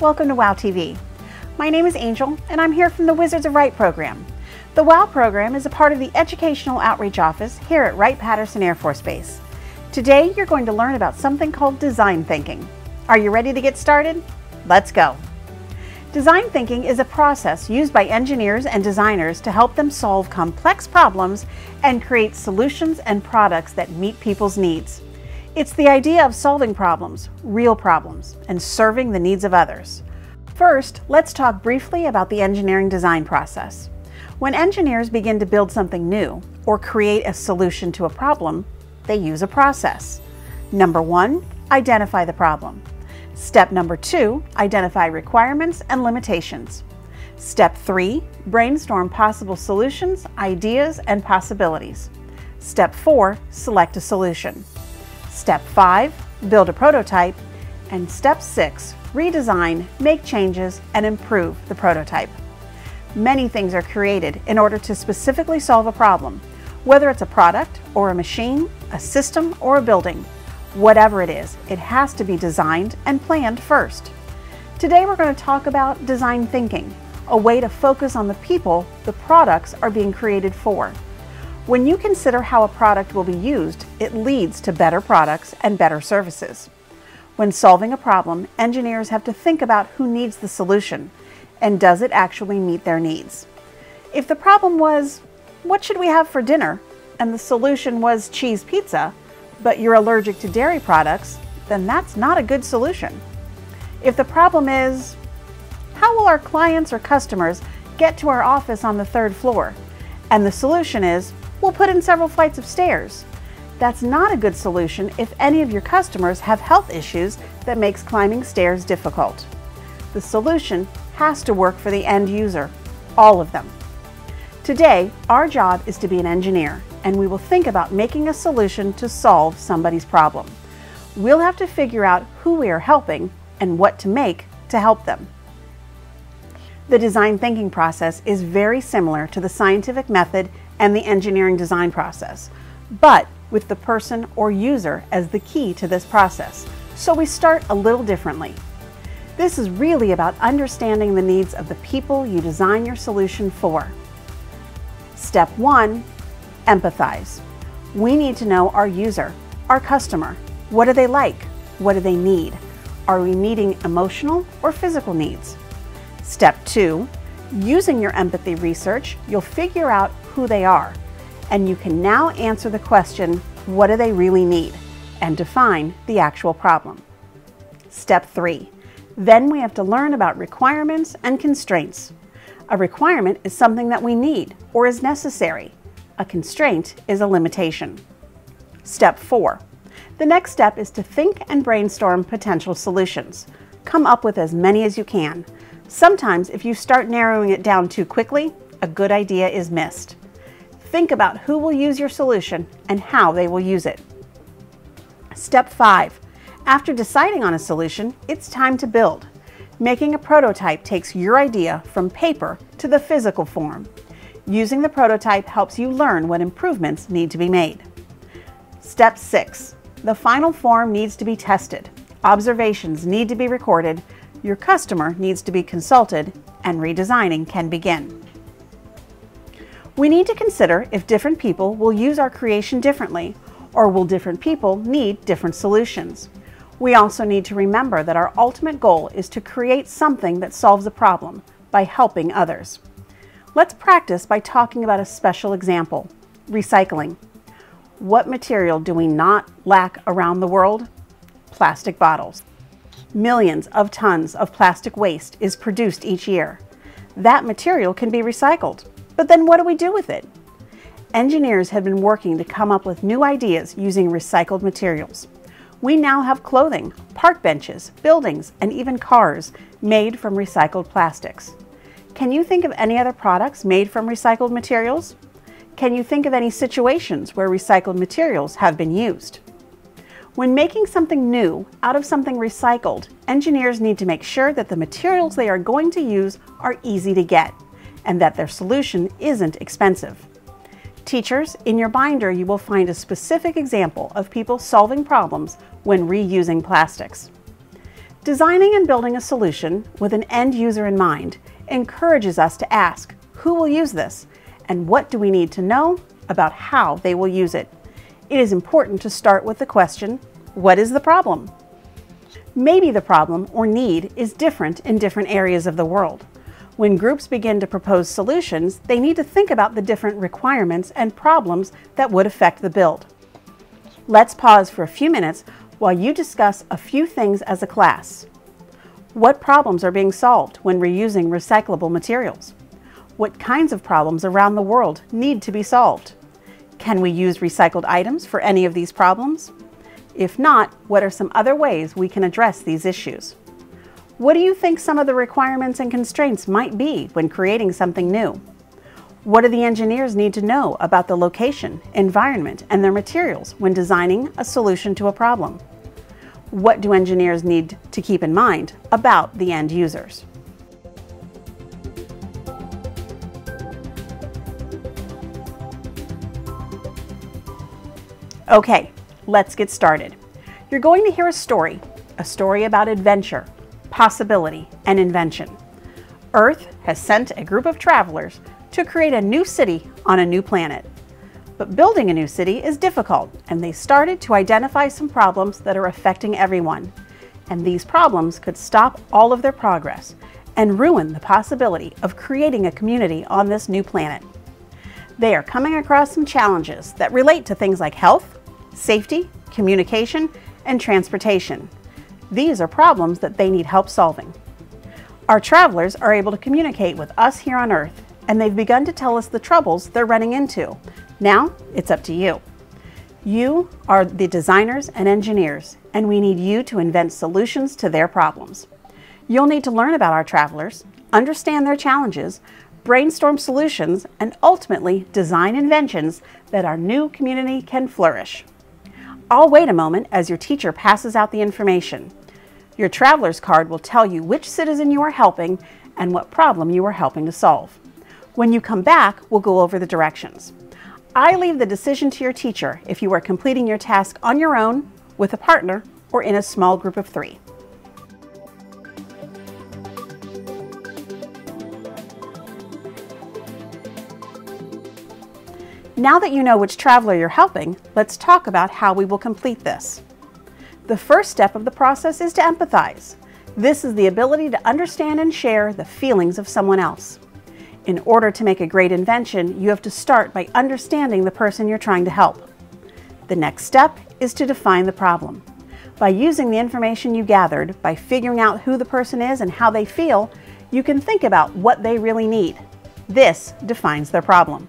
Welcome to WOW TV. My name is Angel and I'm here from the Wizards of Wright program. The WOW program is a part of the Educational Outreach Office here at Wright-Patterson Air Force Base. Today you're going to learn about something called design thinking. Are you ready to get started? Let's go. Design thinking is a process used by engineers and designers to help them solve complex problems and create solutions and products that meet people's needs. It's the idea of solving problems, real problems, and serving the needs of others. First, let's talk briefly about the engineering design process. When engineers begin to build something new or create a solution to a problem, they use a process. Number 1, identify the problem. Step number 2, identify requirements and limitations. Step 3, brainstorm possible solutions, ideas, and possibilities. Step 4, select a solution. Step 5, build a prototype. And Step 6, redesign, make changes, and improve the prototype. Many things are created in order to specifically solve a problem, whether it's a product or a machine, a system, or a building. Whatever it is, it has to be designed and planned first. Today we're going to talk about design thinking, a way to focus on the people the products are being created for. When you consider how a product will be used, it leads to better products and better services. When solving a problem, engineers have to think about who needs the solution and does it actually meet their needs. If the problem was, what should we have for dinner? And the solution was cheese pizza, but you're allergic to dairy products, then that's not a good solution. If the problem is, how will our clients or customers get to our office on the 3rd floor? And the solution is, we'll put in several flights of stairs. That's not a good solution if any of your customers have health issues that makes climbing stairs difficult. The solution has to work for the end user, all of them. Today, our job is to be an engineer, and we will think about making a solution to solve somebody's problem. We'll have to figure out who we are helping and what to make to help them. The design thinking process is very similar to the scientific method and the engineering design process, but with the person or user as the key to this process. So we start a little differently. This is really about understanding the needs of the people you design your solution for. Step 1, empathize. We need to know our user, our customer. What do they like? What do they need? Are we meeting emotional or physical needs? Step 2, using your empathy research, you'll figure out who they are, and you can now answer the question, what do they really need? And define the actual problem. Step 3, then we have to learn about requirements and constraints. A requirement is something that we need or is necessary. A constraint is a limitation. Step 4, the next step is to think and brainstorm potential solutions. Come up with as many as you can. Sometimes if you start narrowing it down too quickly, a good idea is missed. Think about who will use your solution and how they will use it. Step 5. After deciding on a solution, it's time to build. Making a prototype takes your idea from paper to the physical form. Using the prototype helps you learn what improvements need to be made. Step 6. The final form needs to be tested. Observations need to be recorded. Your customer needs to be consulted, and redesigning can begin. We need to consider if different people will use our creation differently, or will different people need different solutions. We also need to remember that our ultimate goal is to create something that solves a problem by helping others. Let's practice by talking about a special example, recycling. What material do we not lack around the world? Plastic bottles. Millions of tons of plastic waste is produced each year. That material can be recycled. But then what do we do with it? Engineers have been working to come up with new ideas using recycled materials. We now have clothing, park benches, buildings, and even cars made from recycled plastics. Can you think of any other products made from recycled materials? Can you think of any situations where recycled materials have been used? When making something new out of something recycled, engineers need to make sure that the materials they are going to use are easy to get, and that their solution isn't expensive. Teachers, in your binder you will find a specific example of people solving problems when reusing plastics. Designing and building a solution with an end user in mind encourages us to ask, who will use this, and what do we need to know about how they will use it? It is important to start with the question, what is the problem? Maybe the problem or need is different in different areas of the world. When groups begin to propose solutions, they need to think about the different requirements and problems that would affect the build. Let's pause for a few minutes while you discuss a few things as a class. What problems are being solved when reusing recyclable materials? What kinds of problems around the world need to be solved? Can we use recycled items for any of these problems? If not, what are some other ways we can address these issues? What do you think some of the requirements and constraints might be when creating something new? What do the engineers need to know about the location, environment, and their materials when designing a solution to a problem? What do engineers need to keep in mind about the end users? Okay, let's get started. You're going to hear a story about adventure, possibility, and invention. Earth has sent a group of travelers to create a new city on a new planet. But building a new city is difficult, and they started to identify some problems that are affecting everyone. And these problems could stop all of their progress and ruin the possibility of creating a community on this new planet. They are coming across some challenges that relate to things like health, safety, communication, and transportation. These are problems that they need help solving. Our travelers are able to communicate with us here on Earth, and they've begun to tell us the troubles they're running into. Now, it's up to you. You are the designers and engineers, and we need you to invent solutions to their problems. You'll need to learn about our travelers, understand their challenges, brainstorm solutions, and ultimately design inventions that our new community can flourish. I'll wait a moment as your teacher passes out the information. Your traveler's card will tell you which citizen you are helping and what problem you are helping to solve. When you come back, we'll go over the directions. I leave the decision to your teacher if you are completing your task on your own, with a partner, or in a small group of 3. Now that you know which traveler you're helping, let's talk about how we will complete this. The first step of the process is to empathize. This is the ability to understand and share the feelings of someone else. In order to make a great invention, you have to start by understanding the person you're trying to help. The next step is to define the problem. By using the information you gathered, by figuring out who the person is and how they feel, you can think about what they really need. This defines their problem.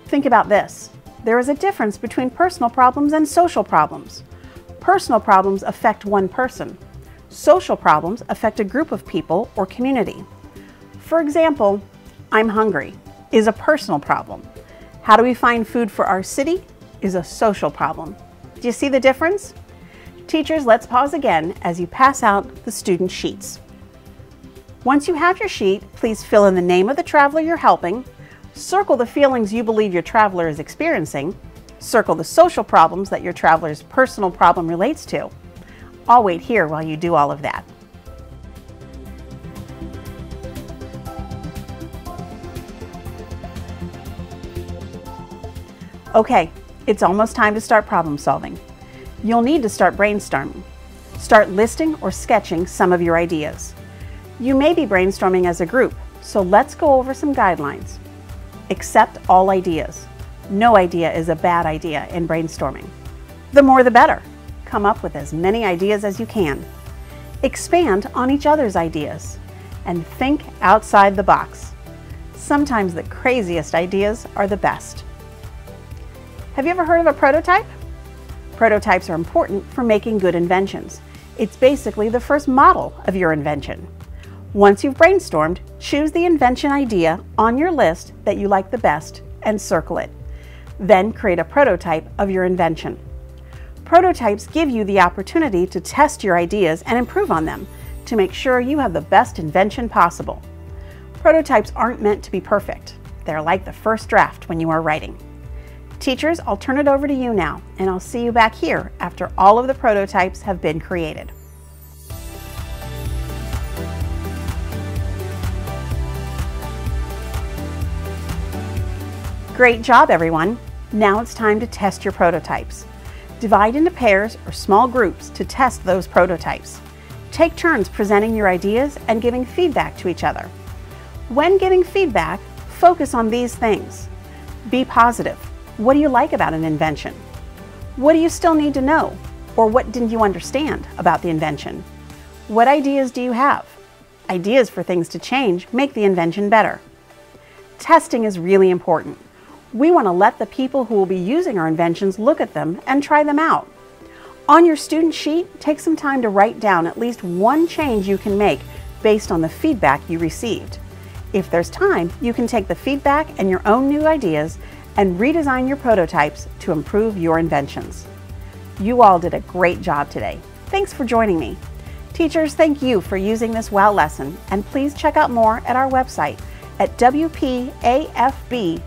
Think about this. There is a difference between personal problems and social problems. Personal problems affect one person. Social problems affect a group of people or community. For example, I'm hungry is a personal problem. How do we find food for our city is a social problem. Do you see the difference? Teachers, let's pause again as you pass out the student sheets. Once you have your sheet, please fill in the name of the traveler you're helping, circle the feelings you believe your traveler is experiencing, circle the social problems that your traveler's personal problem relates to. I'll wait here while you do all of that. Okay, it's almost time to start problem solving. You'll need to start brainstorming. Start listing or sketching some of your ideas. You may be brainstorming as a group, so let's go over some guidelines. Accept all ideas. No idea is a bad idea in brainstorming. The more the better. Come up with as many ideas as you can. Expand on each other's ideas. And think outside the box. Sometimes the craziest ideas are the best. Have you ever heard of a prototype? Prototypes are important for making good inventions. It's basically the first model of your invention. Once you've brainstormed, choose the invention idea on your list that you like the best and circle it. Then create a prototype of your invention. Prototypes give you the opportunity to test your ideas and improve on them to make sure you have the best invention possible. Prototypes aren't meant to be perfect. They're like the first draft when you are writing. Teachers, I'll turn it over to you now, and I'll see you back here after all of the prototypes have been created. Great job, everyone! Now it's time to test your prototypes. Divide into pairs or small groups to test those prototypes. Take turns presenting your ideas and giving feedback to each other. When giving feedback, focus on these things. Be positive. What do you like about an invention? What do you still need to know? Or what didn't you understand about the invention? What ideas do you have? Ideas for things to change make the invention better. Testing is really important. We want to let the people who will be using our inventions look at them and try them out. On your student sheet, take some time to write down at least one change you can make based on the feedback you received. If there's time, you can take the feedback and your own new ideas and redesign your prototypes to improve your inventions. You all did a great job today. Thanks for joining me. Teachers, thank you for using this WOW lesson, and please check out more at our website at wpafbstem.com.